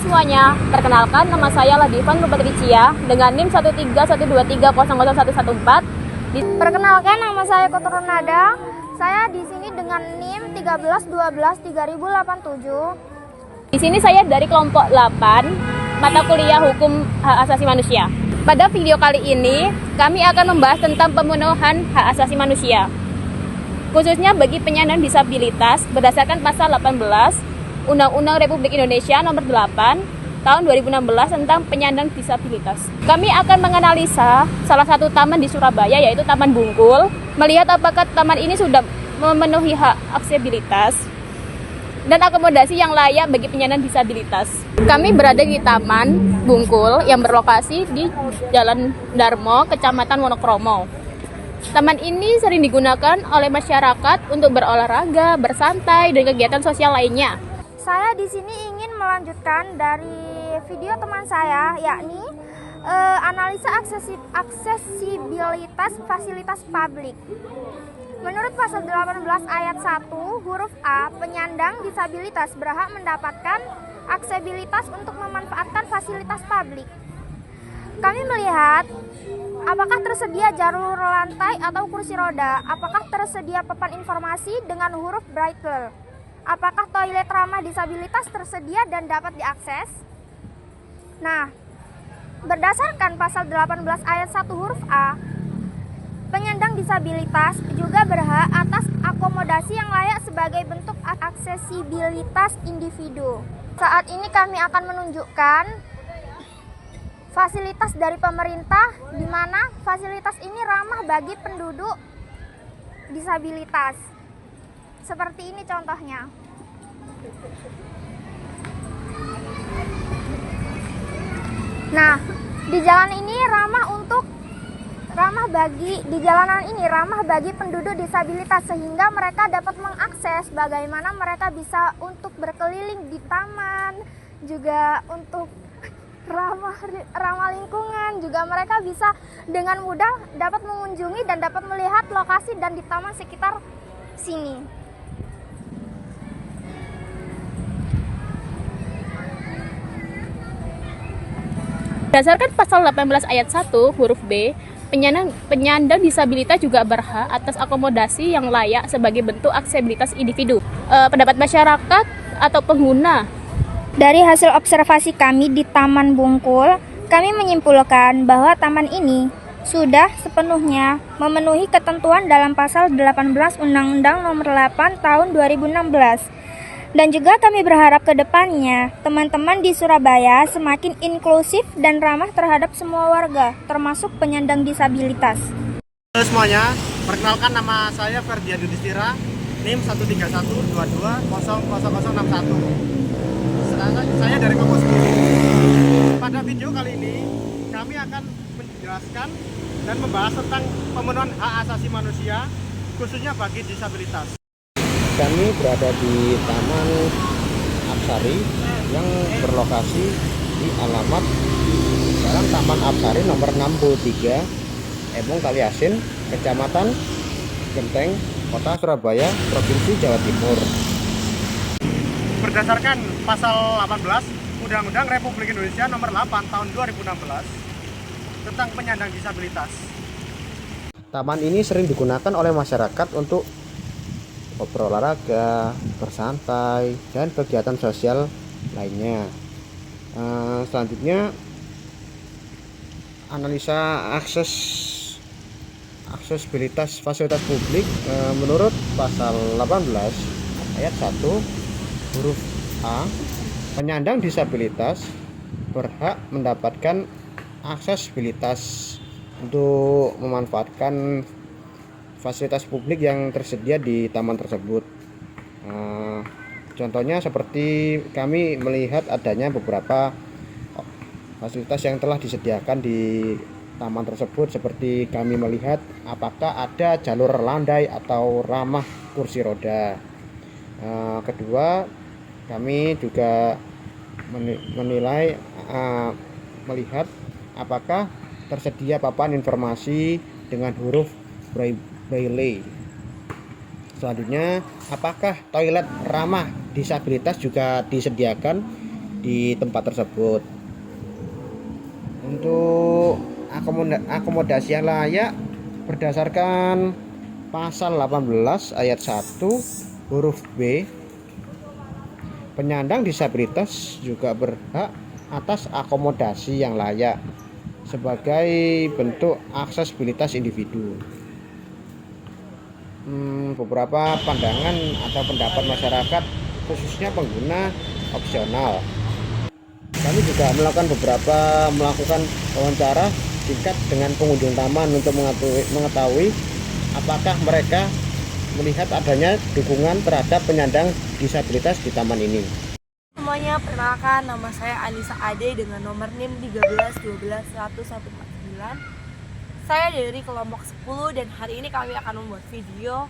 semuanya, perkenalkan nama saya Ladivan Rupatricia dengan NIM 13123001114. Perkenalkan nama saya Kotoran Nada. Saya di sini dengan NIM 13123087. Di sini saya dari kelompok 8, mata kuliah Hukum Hak Asasi Manusia. Pada video kali ini, kami akan membahas tentang pemenuhan hak asasi manusia, khususnya bagi penyandang disabilitas berdasarkan pasal 18 Undang-Undang Republik Indonesia Nomor 8 Tahun 2016 tentang penyandang disabilitas. Kami akan menganalisa salah satu taman di Surabaya, yaitu Taman Bungkul, melihat apakah taman ini sudah memenuhi hak aksesibilitas dan akomodasi yang layak bagi penyandang disabilitas. Kami berada di Taman Bungkul yang berlokasi di Jalan Darmo, Kecamatan Wonokromo. Taman ini sering digunakan oleh masyarakat untuk berolahraga, bersantai, dan kegiatan sosial lainnya. Saya di sini ingin melanjutkan dari video teman saya, yakni analisa aksesibilitas fasilitas publik. Menurut pasal 18 ayat 1 huruf A, penyandang disabilitas berhak mendapatkan aksesibilitas untuk memanfaatkan fasilitas publik. Kami melihat apakah tersedia jalur lantai atau kursi roda, apakah tersedia papan informasi dengan huruf braille, apakah toilet ramah disabilitas tersedia dan dapat diakses. Nah, berdasarkan pasal 18 ayat 1 huruf A, penyandang disabilitas juga berhak atas akomodasi yang layak sebagai bentuk aksesibilitas individu. Saat ini kami akan menunjukkan fasilitas dari pemerintah, di mana fasilitas ini ramah bagi penduduk disabilitas. Seperti ini contohnya. Nah, di jalanan ini ramah bagi penduduk disabilitas, sehingga mereka dapat mengakses bagaimana mereka bisa untuk berkeliling di taman, juga untuk ramah lingkungan, juga mereka bisa dengan mudah dapat mengunjungi dan dapat melihat lokasi dan di taman sekitar sini. Berdasarkan pasal 18 ayat 1 huruf B, penyandang disabilitas juga berhak atas akomodasi yang layak sebagai bentuk aksesibilitas individu. Pendapat masyarakat atau pengguna. Dari hasil observasi kami di Taman Bungkul, kami menyimpulkan bahwa taman ini sudah sepenuhnya memenuhi ketentuan dalam pasal 18 Undang-Undang Nomor 8 Tahun 2016. Dan juga kami berharap ke depannya teman-teman di Surabaya semakin inklusif dan ramah terhadap semua warga, termasuk penyandang disabilitas. Halo semuanya, perkenalkan nama saya Ferdian Yudhistira, NIM 13122000061. Saya dari kelompok 10. Pada video kali ini, kami akan menjelaskan dan membahas tentang pemenuhan hak asasi manusia, khususnya bagi disabilitas. Kami berada di Taman Apsari yang berlokasi di alamat Jalan Taman Apsari nomor 63, Embung Kaliasin, Kecamatan Genteng, Kota Surabaya, Provinsi Jawa Timur. Berdasarkan pasal 18 Undang-Undang Republik Indonesia Nomor 8 Tahun 2016 tentang penyandang disabilitas. Taman ini sering digunakan oleh masyarakat untuk berolahraga, bersantai, dan kegiatan sosial lainnya. Selanjutnya, analisa aksesibilitas fasilitas publik menurut pasal 18 ayat 1 huruf A, penyandang disabilitas berhak mendapatkan aksesibilitas untuk memanfaatkan fasilitas publik yang tersedia di taman tersebut. Contohnya seperti kami melihat adanya beberapa fasilitas yang telah disediakan di taman tersebut, seperti kami melihat apakah ada jalur landai atau ramah kursi roda. Kedua, kami juga melihat apakah tersedia papan informasi dengan huruf braille. Selanjutnya, apakah toilet ramah disabilitas juga disediakan di tempat tersebut. Untuk akomodasi yang layak berdasarkan pasal 18 ayat 1 huruf B, penyandang disabilitas juga berhak atas akomodasi yang layak sebagai bentuk aksesibilitas individu. Beberapa pandangan atau pendapat masyarakat khususnya pengguna opsional. Kami juga melakukan wawancara singkat dengan pengunjung taman untuk mengetahui apakah mereka melihat adanya dukungan terhadap penyandang disabilitas di taman ini. Semuanya, perkenalkan, nama saya Anissa Ade dengan nomor NIM 13121149. Saya dari kelompok 10 dan hari ini kami akan membuat video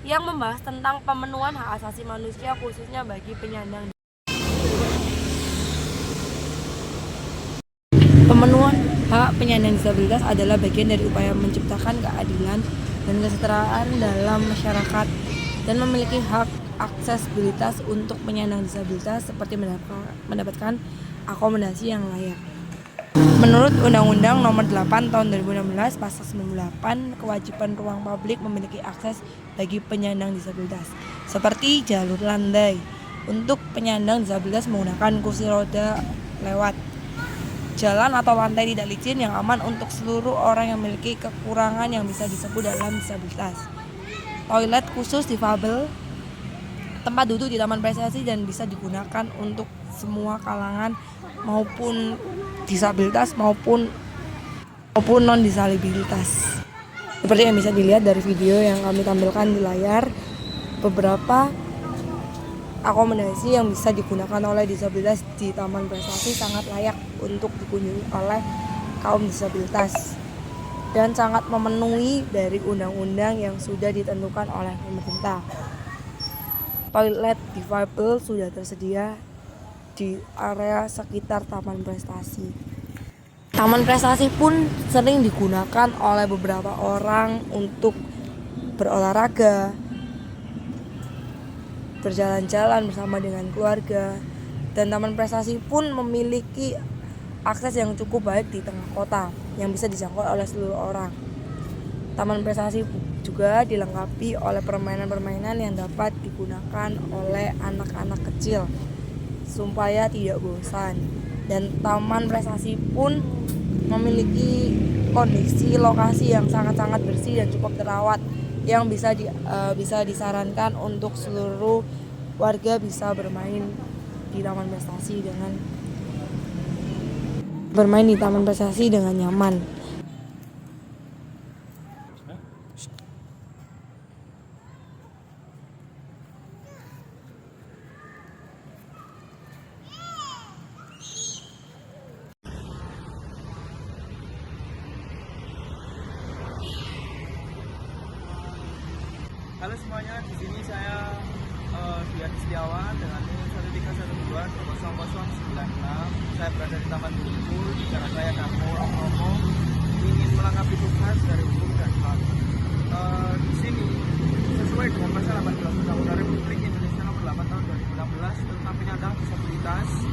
yang membahas tentang pemenuhan hak asasi manusia khususnya bagi penyandang. Pemenuhan hak penyandang disabilitas adalah bagian dari upaya menciptakan keadilan dan kesetaraan dalam masyarakat dan memiliki hak aksesibilitas untuk penyandang disabilitas seperti mendapatkan akomodasi yang layak. Menurut Undang-Undang Nomor 8 Tahun 2016 Pasal 98, kewajiban ruang publik memiliki akses bagi penyandang disabilitas seperti jalur landai untuk penyandang disabilitas menggunakan kursi roda lewat jalan atau lantai tidak licin yang aman untuk seluruh orang yang memiliki kekurangan yang bisa disebut dalam disabilitas. Toilet khusus difabel, tempat duduk di taman prestasi dan bisa digunakan untuk semua kalangan maupun disabilitas maupun non disabilitas. Seperti yang bisa dilihat dari video yang kami tampilkan di layar, beberapa akomodasi yang bisa digunakan oleh disabilitas di taman prestasi sangat layak untuk dikunjungi oleh kaum disabilitas dan sangat memenuhi dari undang-undang yang sudah ditentukan oleh pemerintah. Toilet difabel sudah tersedia di area sekitar taman prestasi. Taman prestasi pun sering digunakan oleh beberapa orang untuk berolahraga, berjalan-jalan bersama dengan keluarga, dan taman prestasi pun memiliki akses yang cukup baik di tengah kota yang bisa dijangkau oleh seluruh orang. Taman prestasi juga dilengkapi oleh permainan-permainan yang dapat digunakan oleh anak-anak kecil supaya tidak bosan. Dan taman prestasi pun memiliki kondisi lokasi yang sangat-sangat bersih dan cukup terawat yang bisa disarankan untuk seluruh warga bisa bermain di taman prestasi dengan nyaman. Halo semuanya, di sini saya Dian Setiawan dengan NIM 13120096. Saya berada di Taman Bungkul di Jalan Raya Darmo Romo, ingin melengkapi tugas dari hukum dan HAM. Di sini sesuai dengan pasal 18 Undang-Undang Republik Indonesia Nomor 8 Tahun 2016 tentang penyandang disabilitas.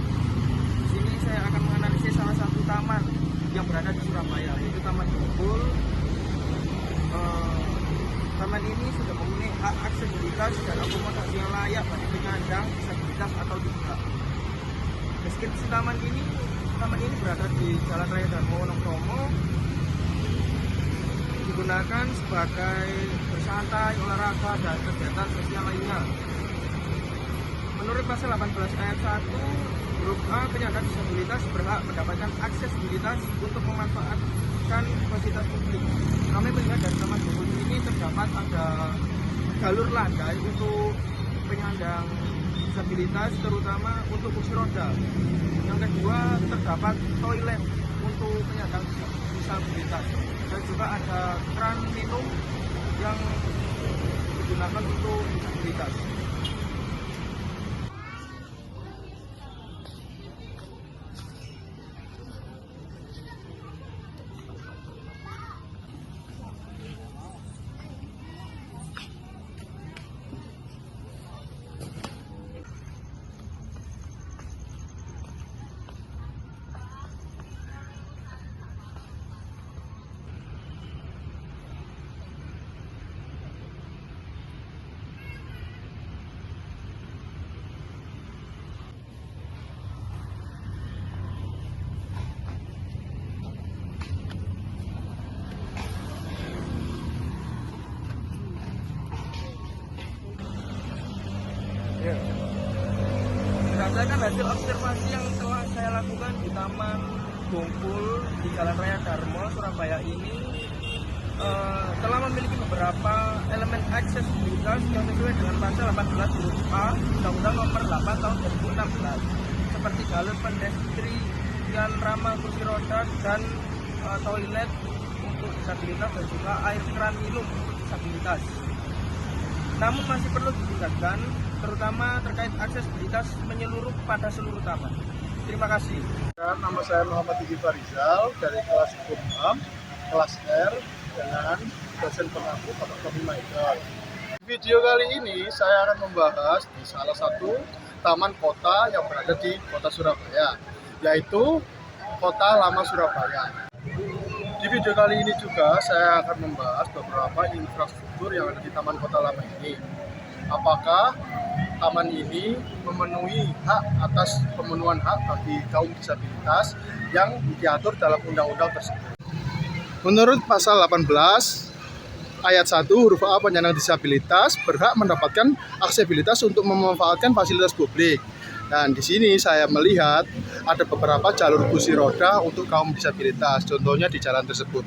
Di sini saya akan menganalisis salah satu taman yang berada di Surabaya, yaitu Taman Bungkul. Taman ini sudah mempunyai hak aksesibilitas dan akomodasi yang layak bagi penyandang disabilitas atau tidak. Deskripsi taman ini berada di Jalan Raya Darmo Romo, digunakan sebagai bersantai, olahraga, dan kegiatan sosial lainnya. Menurut pasal 18 ayat 1 huruf A, penyandang disabilitas berhak mendapatkan aksesibilitas untuk memanfaatkan fasilitas publik. Kami melihat dari Taman Bungkul ini terdapat ada jalur landai untuk penyandang disabilitas, terutama untuk kursi roda. Yang kedua, terdapat toilet untuk penyandang disabilitas, dan juga ada keran minum yang digunakan untuk disabilitas. hasil observasi yang telah saya lakukan di Taman Bungkul di Jalan Raya Darmo, Surabaya ini telah memiliki beberapa elemen aksesibilitas yang sesuai dengan pasal 18 huruf A Undang-Undang Nomor 8 Tahun 2016 seperti jalur pedestrian ramah kursi roda dan toilet untuk disabilitas dan juga air keran minum untuk disabilitas. Namun masih perlu ditingkatkan, terutama terkait aksesibilitas menyeluruh pada seluruh taman. Terima kasih. Nama saya Muhammad Igi Farizal dari kelas hukum HAM, kelas R, dengan dosen pengaku Bapak Tommy Michael. Video kali ini saya akan membahas di salah satu taman kota yang berada di kota Surabaya, yaitu Kota Lama Surabaya. Di video kali ini juga saya akan membahas beberapa infrastruktur yang ada di Taman Kota Lama ini. Apakah taman ini memenuhi hak atas pemenuhan hak bagi kaum disabilitas yang diatur dalam undang-undang tersebut. Menurut pasal 18 ayat 1 huruf A, penyandang disabilitas berhak mendapatkan aksesibilitas untuk memanfaatkan fasilitas publik. Dan di sini saya melihat ada beberapa jalur kursi roda untuk kaum disabilitas. Contohnya di jalan tersebut.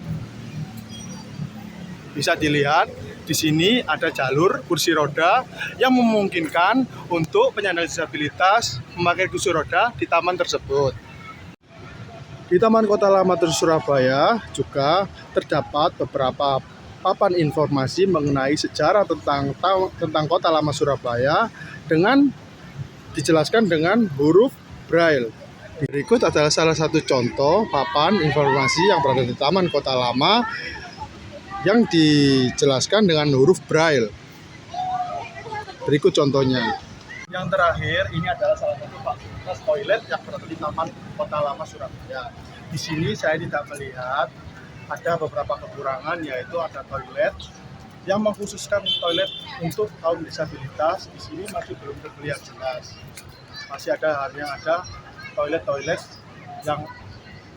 Bisa dilihat di sini ada jalur kursi roda yang memungkinkan untuk penyandang disabilitas memakai kursi roda di taman tersebut. Di Taman Kota Lama Surabaya juga terdapat beberapa papan informasi mengenai sejarah tentang Kota Lama Surabaya dengan dijelaskan dengan huruf Braille. Berikut adalah salah satu contoh papan informasi yang berada di Taman Kota Lama yang dijelaskan dengan huruf Braille. Berikut contohnya. Yang terakhir, ini adalah salah satu fasilitas toilet yang berada di Taman Kota Lama Surabaya. Di sini saya tidak melihat ada beberapa kekurangan, yaitu ada toilet yang mengkhususkan toilet untuk kaum disabilitas. Di sini masih belum terlihat jelas. Masih ada toilet-toilet yang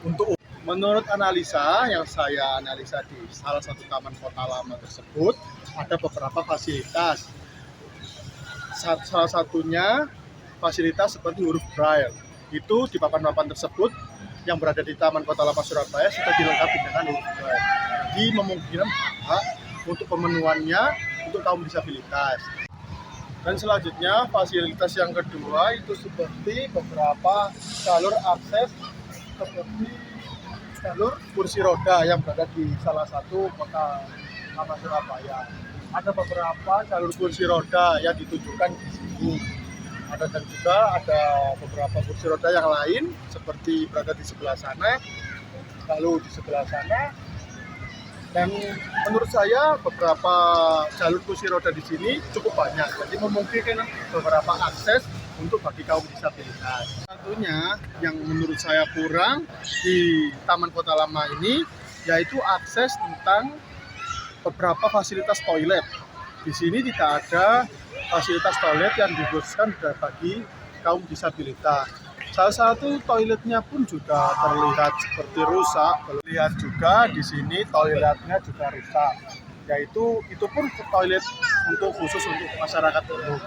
untuk. Menurut analisa yang saya analisa di salah satu Taman Kota Lama tersebut, ada beberapa fasilitas. Salah satunya fasilitas seperti huruf Braille. Itu di papan-papan tersebut yang berada di Taman Kota Lama Surabaya sudah dilengkapi dengan huruf Braille. Jadi memungkinkan hak untuk pemenuhannya untuk kaum disabilitas. Dan selanjutnya fasilitas yang kedua itu seperti beberapa jalur akses seperti jalur kursi roda yang berada di salah satu Kota Lama Surabaya. Ada beberapa jalur kursi roda yang ditunjukkan di sini. Dan juga ada beberapa kursi roda yang lain seperti berada di sebelah sana, lalu di sebelah sana. Dan menurut saya beberapa jalur kursi roda di sini cukup banyak, jadi memungkinkan beberapa akses untuk bagi kaum disabilitas. Satunya yang menurut saya kurang di Taman Kota Lama ini yaitu akses tentang beberapa fasilitas toilet. Di sini tidak ada fasilitas toilet yang dikhususkan bagi kaum disabilitas. Salah satu toiletnya pun juga terlihat seperti rusak. Terlihat juga di sini toiletnya juga rusak. Yaitu itu pun toilet untuk khusus untuk masyarakat umum.